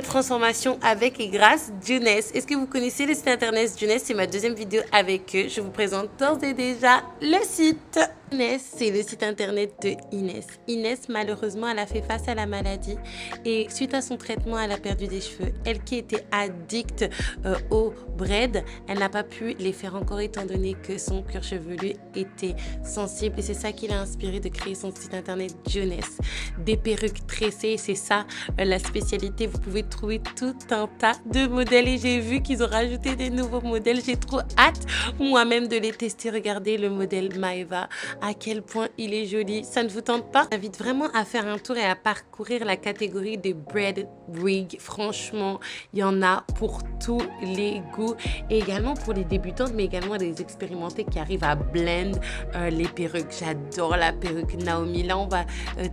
nouvelle transformation avec et grâce Djouness. Est-ce que vous connaissez le site internet Djouness? C'est ma deuxième vidéo avec eux. Je vous présente d'ores et déjà le site. Djouness, c'est le site internet de Inès. Inès, malheureusement, elle a fait face à la maladie et suite à son traitement, elle a perdu des cheveux. Elle qui était addicte aux braids, elle n'a pas pu les faire encore étant donné que son cuir chevelu était sensible et c'est ça qui l'a inspiré de créer son site internet Djouness. Des perruques tressées, c'est ça la spécialité. Vous pouvez trouver tout un tas de modèles et j'ai vu qu'ils ont rajouté des nouveaux modèles. J'ai trop hâte moi-même de les tester. Regardez le modèle Maeva, à quel point il est joli. Ça ne vous tente pas? J'invite vraiment à faire un tour et à parcourir la catégorie des braid wig. Franchement, il y en a pour tous les goûts et également pour les débutantes, mais également des expérimentés qui arrivent à blend les perruques. J'adore la perruque Naomi. Là, on va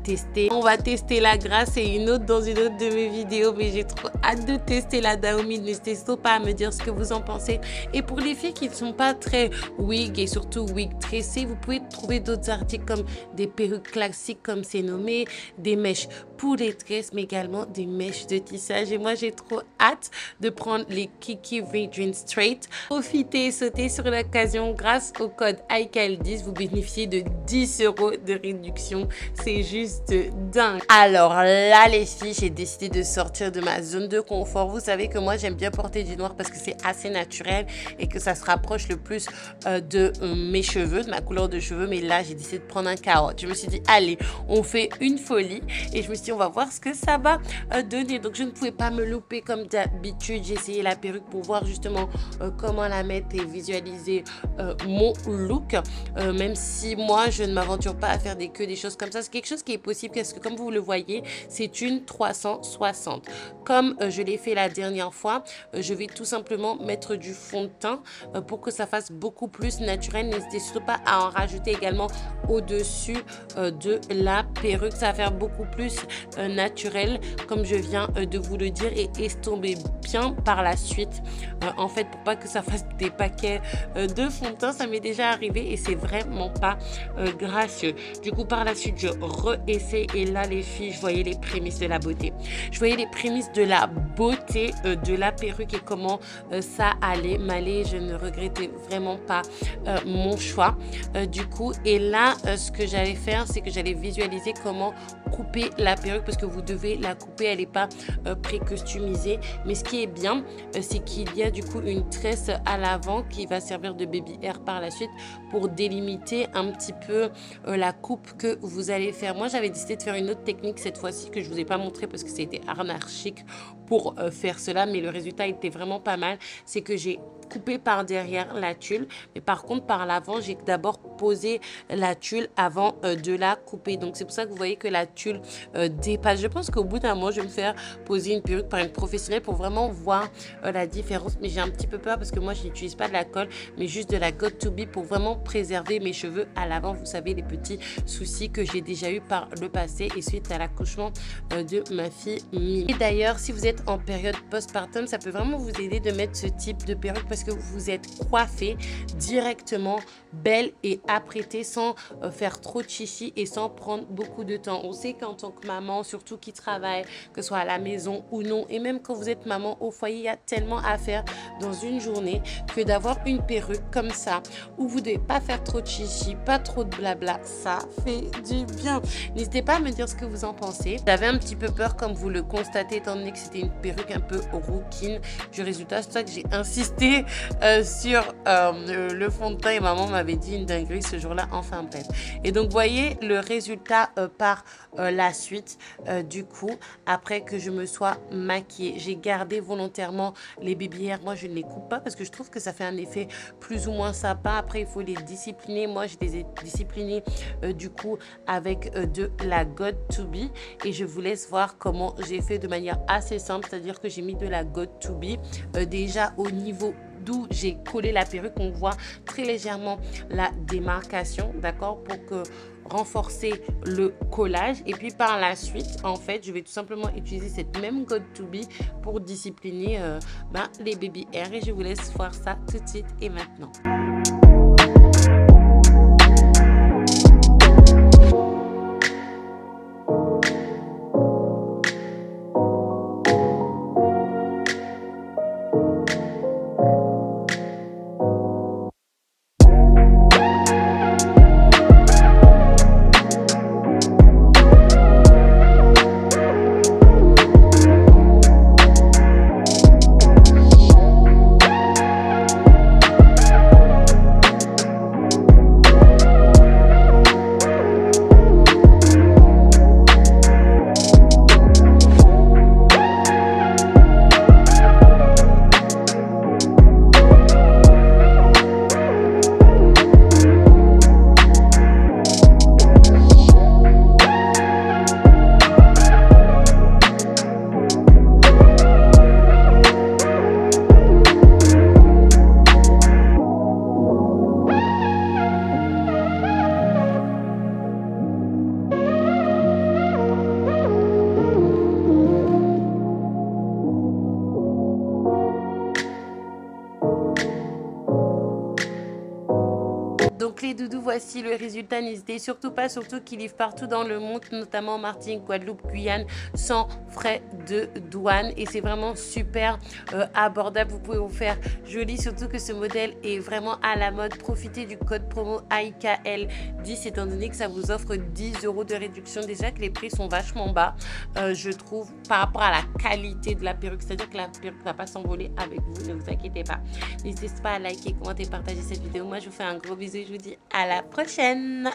tester. On va tester la Grace et une autre dans une autre de mes vidéos, mais j'ai trop hâte de tester la Naomi. N'hésitez surtout pas à me dire ce que vous en pensez. Et pour les filles qui ne sont pas très wig et surtout wig tressé, vous pouvez trouver d'autres articles comme des perruques classiques comme c'est nommé, des mèches pour les tresses, mais également des mèches de tissage. Et moi, j'ai trop hâte de prendre les Kiki Radiant Straight. Profitez et sautez sur l'occasion grâce au code IKL10. Vous bénéficiez de 10 € de réduction. C'est juste dingue. Alors là, les filles, j'ai décidé de sortir de ma zone de confort. Vous savez que moi, j'aime bien porter du noir parce que c'est assez naturel et que ça se rapproche le plus de mes cheveux, de ma couleur de cheveux. Mais là, j'ai décidé de prendre un carotte. Je me suis dit, allez, on fait une folie. Et je me suis dit, on va voir ce que ça va donner. Donc, je ne pouvais pas me louper comme d'habitude. J'ai essayé la perruque pour voir justement comment la mettre et visualiser mon look. Même si moi, je ne m'aventure pas à faire que des choses comme ça. C'est quelque chose qui est possible parce que comme vous le voyez, c'est une 360. Comme je l'ai fait la dernière fois, je vais tout simplement mettre du fond de teint pour que ça fasse beaucoup plus naturel. N'hésitez surtout pas à en rajouter également au-dessus de la perruque. Ça va faire beaucoup plus naturel, comme je viens de vous le dire, et estomper bien par la suite. En fait, pour pas que ça fasse des paquets de fond de teint, ça m'est déjà arrivé et c'est vraiment pas gracieux. Du coup, par la suite, je réessaye et là, les filles, je voyais les prémices de la beauté. Je voyais les prémices de la beauté de la perruque et comment ça allait m'aller. Je ne regrettais vraiment pas mon choix. Du coup, et là, ce que j'allais faire, c'est que j'allais visualiser comment couper la perruque parce que vous devez la couper, elle n'est pas pré-customisée. Mais ce qui est bien, c'est qu'il y a du coup une tresse à l'avant qui va servir de baby hair par la suite pour délimiter un petit peu la coupe que vous allez faire. Moi, j'avais décidé de faire une autre technique cette fois-ci que je ne vous ai pas montré parce que c'était anarchique pour faire cela, mais le résultat était vraiment pas mal. C'est que j'ai coupé par derrière la tulle, mais par contre par l'avant j'ai d'abord posé la tulle avant de la couper. Donc c'est pour ça que vous voyez que la tulle dépasse. Je pense qu'au bout d'un mois je vais me faire poser une perruque par une professionnelle pour vraiment voir la différence, mais j'ai un petit peu peur parce que moi je n'utilise pas de la colle mais juste de la Got2b pour vraiment préserver mes cheveux à l'avant. Vous savez, les petits soucis que j'ai déjà eu par le passé et suite à l'accouchement de ma fille Mimi. Et d'ailleurs, si vous êtes en période postpartum, ça peut vraiment vous aider de mettre ce type de perruque parce que vous êtes coiffée directement, belle et apprêtée sans faire trop de chichi et sans prendre beaucoup de temps. On sait qu'en tant que maman, surtout qui travaille, que ce soit à la maison ou non, et même quand vous êtes maman au foyer, il y a tellement à faire dans une journée que d'avoir une perruque comme ça où vous ne devez pas faire trop de chichi, pas trop de blabla, ça fait du bien. N'hésitez pas à me dire ce que vous en pensez. J'avais un petit peu peur, comme vous le constatez, étant donné que c'était une perruque un peu rouquine du résultat. C'est pour ça que j'ai insisté sur le fond de teint et maman m'avait dit une dinguerie ce jour-là. Enfin bref. Et donc, voyez le résultat par la suite. Du coup, après que je me sois maquillée, j'ai gardé volontairement les baby hairs. Moi, je ne les coupe pas parce que je trouve que ça fait un effet plus ou moins sympa. Après, il faut les discipliner. Moi, je les ai disciplinés du coup avec de la Got2b et je vous laisse voir comment j'ai fait de manière assez simple, c'est-à-dire que j'ai mis de la Got2b déjà au niveau d'où j'ai collé la perruque. On voit très légèrement la démarcation, d'accord, pour que renforcer le collage. Et puis par la suite, en fait, je vais tout simplement utiliser cette même Got2b pour discipliner les baby hairs et je vous laisse voir ça tout de suite et maintenant. Donc les doudous, voici le résultat. N'hésitez surtout pas, surtout qu'ils livrent partout dans le monde, notamment en Martinique, Guadeloupe, Guyane, sans frais de douane. Et c'est vraiment super abordable. Vous pouvez vous faire joli, surtout que ce modèle est vraiment à la mode. Profitez du code promo AIKL10 étant donné que ça vous offre 10 € de réduction. Déjà que les prix sont vachement bas, je trouve, par rapport à la qualité de la perruque. C'est-à-dire que la perruque ne va pas s'envoler avec vous, ne vous inquiétez pas. N'hésitez pas à liker, commenter, partager cette vidéo. Moi, je vous fais un gros bisou et je vous dis à la prochaine.